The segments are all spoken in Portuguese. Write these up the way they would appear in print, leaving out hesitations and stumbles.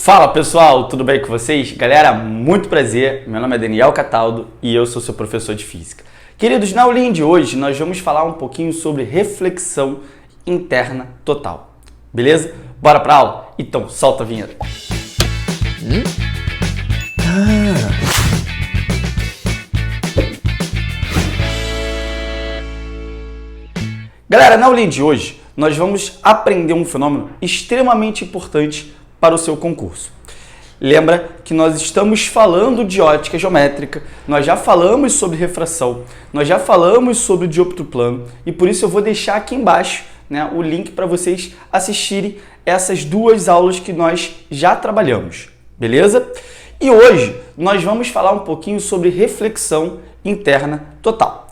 Fala pessoal, tudo bem com vocês? Galera, muito prazer, meu nome é Daniel Cataldo e eu sou seu professor de Física. Queridos, na aulinha de hoje nós vamos falar um pouquinho sobre reflexão interna total, beleza? Bora pra aula? Então solta a vinheta. Galera, na aulinha de hoje nós vamos aprender um fenômeno extremamente importante para o seu concurso. Lembra que nós estamos falando de ótica geométrica, nós já falamos sobre refração, nós já falamos sobre dioptro plano e por isso eu vou deixar aqui embaixo, o link para vocês assistirem essas duas aulas que nós já trabalhamos, beleza? E hoje nós vamos falar um pouquinho sobre reflexão interna total.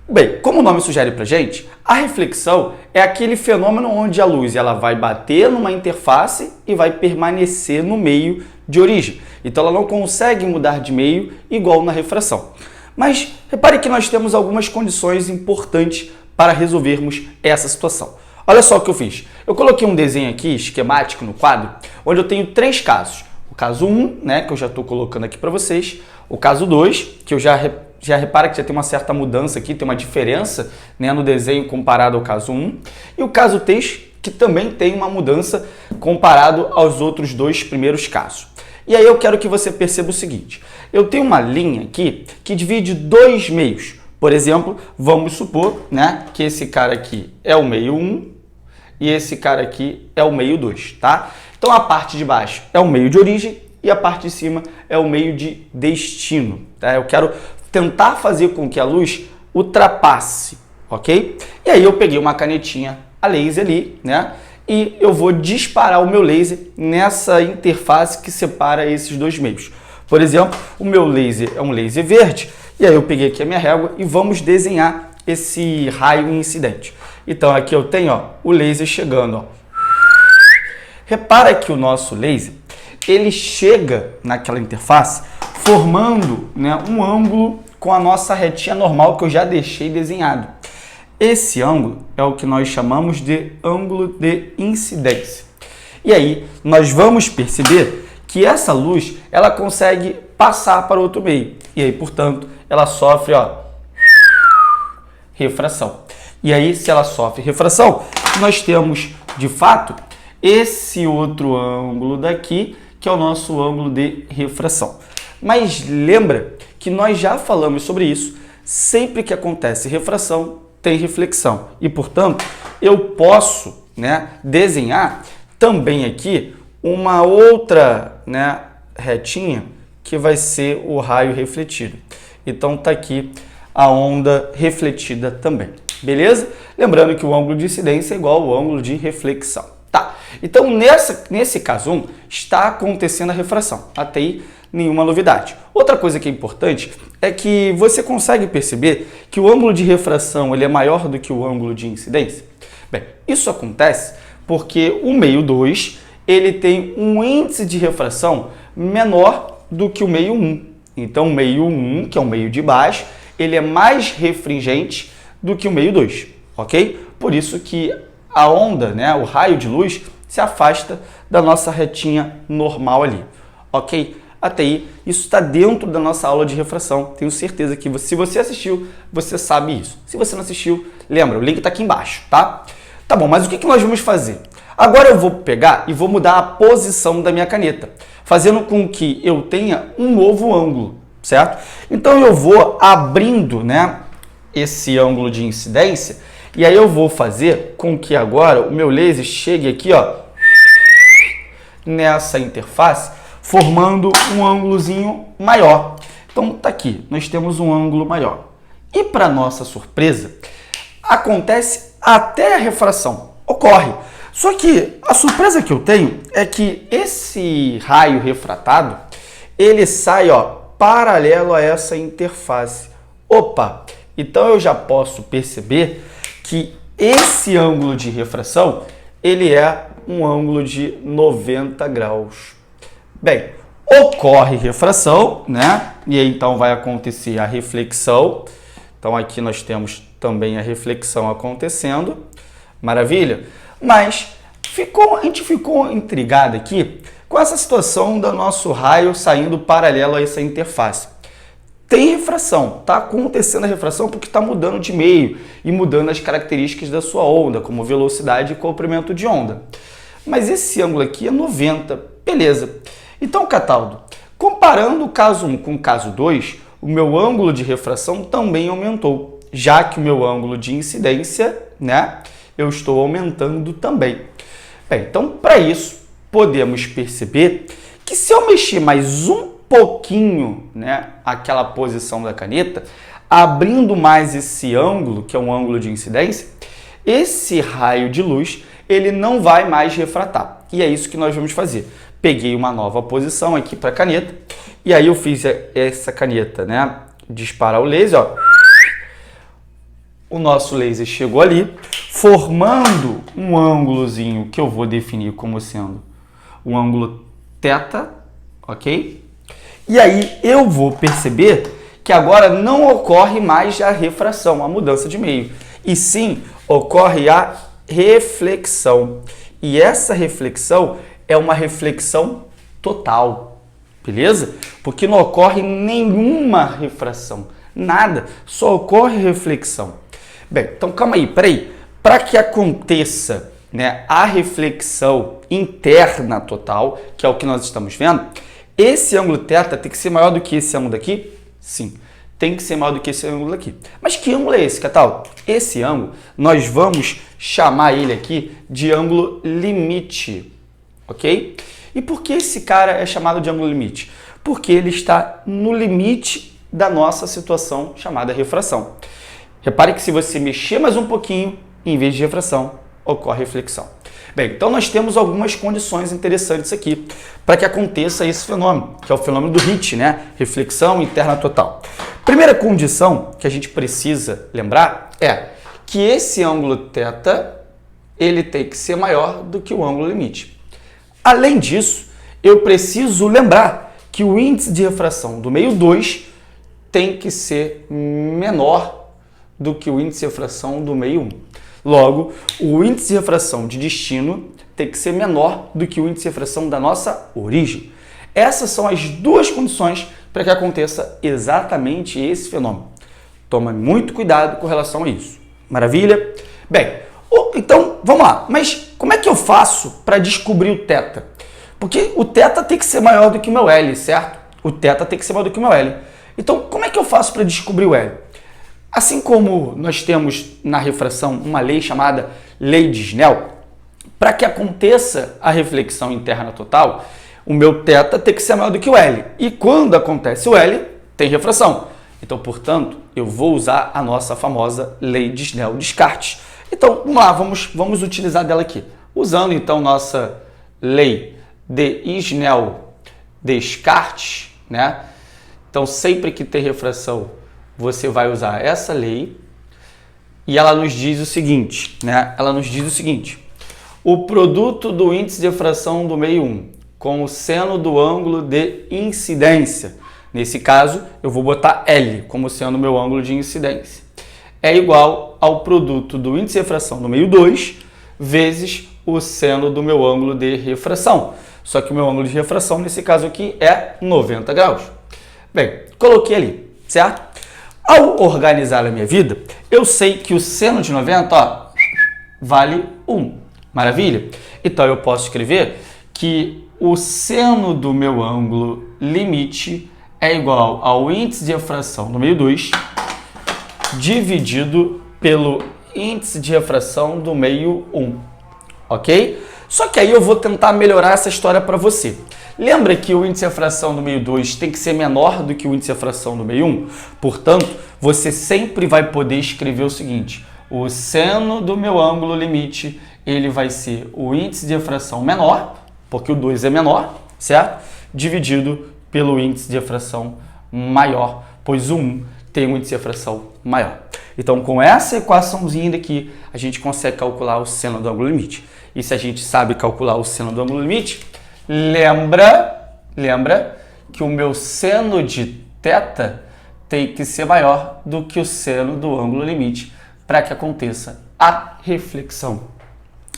Bem, como o nome sugere pra gente, a reflexão é aquele fenômeno onde a luz ela vai bater numa interface e vai permanecer no meio de origem. Então ela não consegue mudar de meio igual na refração. Mas repare que nós temos algumas condições importantes para resolvermos essa situação. Olha só o que eu fiz. Eu coloquei um desenho aqui, esquemático no quadro, onde eu tenho três casos. O caso 1, que eu já estou colocando aqui para vocês. O caso 2, que eu já repara que já tem uma certa mudança aqui, tem uma diferença no desenho comparado ao caso 1. E o caso 3, que também tem uma mudança comparado aos outros dois primeiros casos. E aí eu quero que você perceba o seguinte. Eu tenho uma linha aqui que divide dois meios. Por exemplo, vamos supor que esse cara aqui é o meio 1 e esse cara aqui é o meio 2, tá? Então a parte de baixo é o meio de origem e a parte de cima é o meio de destino, tá? Eu quero tentar fazer com que a luz ultrapasse, ok? E aí eu peguei uma canetinha a laser ali, e eu vou disparar o meu laser nessa interface que separa esses dois meios. Por exemplo, o meu laser é um laser verde, e aí eu peguei aqui a minha régua e vamos desenhar esse raio incidente. Então aqui eu tenho o laser chegando. Repara que o nosso laser, ele chega naquela interface formando um ângulo com a nossa retinha normal que eu já deixei desenhado. Esse ângulo é o que nós chamamos de ângulo de incidência. E aí nós vamos perceber que essa luz ela consegue passar para outro meio. E aí, portanto, ela sofre refração. E aí, se ela sofre refração, nós temos, de fato, esse outro ângulo daqui, que é o nosso ângulo de refração. Mas lembra que nós já falamos sobre isso, sempre que acontece refração, tem reflexão. E, portanto, eu posso desenhar também aqui uma outra retinha que vai ser o raio refletido. Então, tá aqui a onda refletida também, beleza? Lembrando que o ângulo de incidência é igual ao ângulo de reflexão. Tá, então nesse caso 1 está acontecendo a refração, até aí nenhuma novidade. Outra coisa que é importante é que você consegue perceber que o ângulo de refração ele é maior do que o ângulo de incidência? Bem, isso acontece porque o meio 2 ele tem um índice de refração menor do que o meio 1. Então o meio 1, que é o meio de baixo, ele é mais refringente do que o meio 2, ok? Por isso que a onda, o raio de luz, se afasta da nossa retinha normal ali, ok? Até aí, isso está dentro da nossa aula de refração. Tenho certeza que se você assistiu, você sabe isso. Se você não assistiu, lembra, o link está aqui embaixo, tá? Tá bom, mas o que nós vamos fazer? Agora eu vou pegar e vou mudar a posição da minha caneta, fazendo com que eu tenha um novo ângulo, certo? Então eu vou abrindo, esse ângulo de incidência. E aí eu vou fazer com que agora o meu laser chegue aqui, nessa interface, formando um ângulozinho maior. Então tá aqui, nós temos um ângulo maior. E para nossa surpresa, acontece até a refração, ocorre. Só que a surpresa que eu tenho é que esse raio refratado, ele sai paralelo a essa interface. Opa, então eu já posso perceber que esse ângulo de refração, ele é um ângulo de 90 graus. Bem, ocorre refração, E aí então vai acontecer a reflexão. Então aqui nós temos também a reflexão acontecendo. Maravilha? Mas a gente ficou intrigado aqui com essa situação do nosso raio saindo paralelo a essa interface. Tem refração, está acontecendo a refração porque está mudando de meio e mudando as características da sua onda, como velocidade e comprimento de onda. Mas esse ângulo aqui é 90, beleza. Então, Cataldo, comparando o caso 1 com o caso 2, o meu ângulo de refração também aumentou, já que o meu ângulo de incidência, né, eu estou aumentando também. Bem, então, para isso, podemos perceber que se eu mexer mais um pouquinho, né, aquela posição da caneta, abrindo mais esse ângulo, que é um ângulo de incidência, esse raio de luz, ele não vai mais refratar. E é isso que nós vamos fazer. Peguei uma nova posição aqui para a caneta, e aí eu fiz essa caneta, né, disparar o laser, ó. O nosso laser chegou ali, formando um ângulozinho que eu vou definir como sendo o ângulo θ, ok? E aí eu vou perceber que agora não ocorre mais a refração, a mudança de meio, e sim ocorre a reflexão. E essa reflexão é uma reflexão total, beleza? Porque não ocorre nenhuma refração, nada, só ocorre reflexão. Bem, então calma aí, peraí. Para que aconteça, né, a reflexão interna total, que é o que nós estamos vendo, esse ângulo θ tem que ser maior do que esse ângulo daqui? Sim, tem que ser maior do que esse ângulo daqui. Mas que ângulo é esse, Catal? Esse ângulo, nós vamos chamar ele aqui de ângulo limite, ok? E por que esse cara é chamado de ângulo limite? Porque ele está no limite da nossa situação chamada refração. Repare que se você mexer mais um pouquinho, em vez de refração, ocorre reflexão. Bem, então nós temos algumas condições interessantes aqui para que aconteça esse fenômeno, que é o fenômeno do HIT, né? Reflexão interna total. Primeira condição que a gente precisa lembrar é que esse ângulo θ, ele tem que ser maior do que o ângulo limite. Além disso, eu preciso lembrar que o índice de refração do meio 2 tem que ser menor do que o índice de refração do meio 1. Logo, o índice de refração de destino tem que ser menor do que o índice de refração da nossa origem. Essas são as duas condições para que aconteça exatamente esse fenômeno. Toma muito cuidado com relação a isso. Maravilha? Bem, então vamos lá. Mas como é que eu faço para descobrir o θ? Porque o θ tem que ser maior do que o meu L, certo? O θ tem que ser maior do que o meu L. Então, como é que eu faço para descobrir o L? Assim como nós temos na refração uma lei chamada lei de Snell, para que aconteça a reflexão interna total, o meu θ tem que ser maior do que o L. E quando acontece o L, tem refração. Então, portanto, eu vou usar a nossa famosa lei de Snell-Descartes. Então, vamos lá, vamos utilizar dela aqui. Usando, então, nossa lei de Snell-Descartes, né? Então, sempre que tem refração, você vai usar essa lei e ela nos diz o seguinte, né? Ela nos diz o seguinte: o produto do índice de refração do meio 1 com o seno do ângulo de incidência, nesse caso eu vou botar L como sendo o meu ângulo de incidência, é igual ao produto do índice de refração do meio 2 vezes o seno do meu ângulo de refração. Só que o meu ângulo de refração nesse caso aqui é 90 graus. Bem, coloquei ali, certo? Ao organizar a minha vida, eu sei que o seno de 90, ó, vale 1. Maravilha? Então, eu posso escrever que o seno do meu ângulo limite é igual ao índice de refração do meio 2 dividido pelo índice de refração do meio 1. Ok? Só que aí eu vou tentar melhorar essa história para você. Lembra que o índice de refração do meio 2 tem que ser menor do que o índice de refração do meio 1? Portanto, você sempre vai poder escrever o seguinte: o seno do meu ângulo limite, ele vai ser o índice de refração menor, porque o 2 é menor, certo? Dividido pelo índice de refração maior, pois o 1 tem um índice de refração maior. Então, com essa equaçãozinha daqui, a gente consegue calcular o seno do ângulo limite. E se a gente sabe calcular o seno do ângulo limite, lembra que o meu seno de θ tem que ser maior do que o seno do ângulo limite para que aconteça a reflexão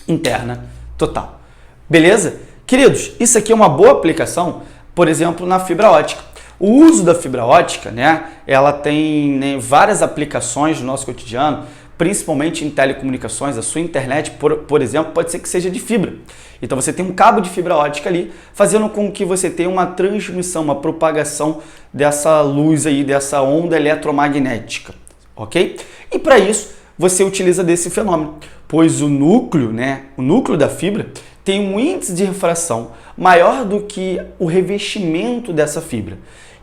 interna total. Beleza? Queridos, isso aqui é uma boa aplicação, por exemplo, na fibra ótica. O uso da fibra ótica, né, ela tem, né, várias aplicações no nosso cotidiano, principalmente em telecomunicações. A sua internet, por exemplo, pode ser que seja de fibra. Então você tem um cabo de fibra ótica ali, fazendo com que você tenha uma transmissão, uma propagação dessa luz aí, dessa onda eletromagnética, ok? E para isso você utiliza desse fenômeno, pois o núcleo, né, o núcleo da fibra tem um índice de refração maior do que o revestimento dessa fibra.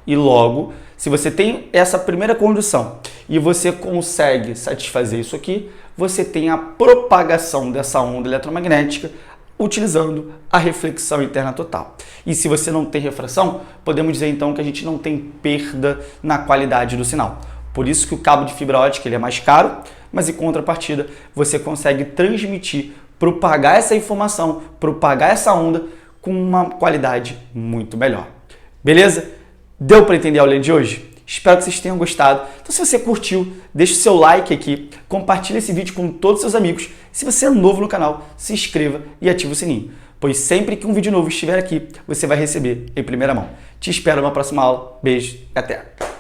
E logo, se você tem essa primeira condição e você consegue satisfazer isso aqui, você tem a propagação dessa onda eletromagnética utilizando a reflexão interna total. E se você não tem refração, podemos dizer então que a gente não tem perda na qualidade do sinal. Por isso que o cabo de fibra ótica ele é mais caro, mas em contrapartida você consegue transmitir, propagar essa informação, propagar essa onda com uma qualidade muito melhor. Beleza? Deu para entender a aula de hoje? Espero que vocês tenham gostado. Então, se você curtiu, deixe seu like aqui, compartilhe esse vídeo com todos os seus amigos. Se você é novo no canal, se inscreva e ative o sininho, pois sempre que um vídeo novo estiver aqui, você vai receber em primeira mão. Te espero na próxima aula. Beijo e até!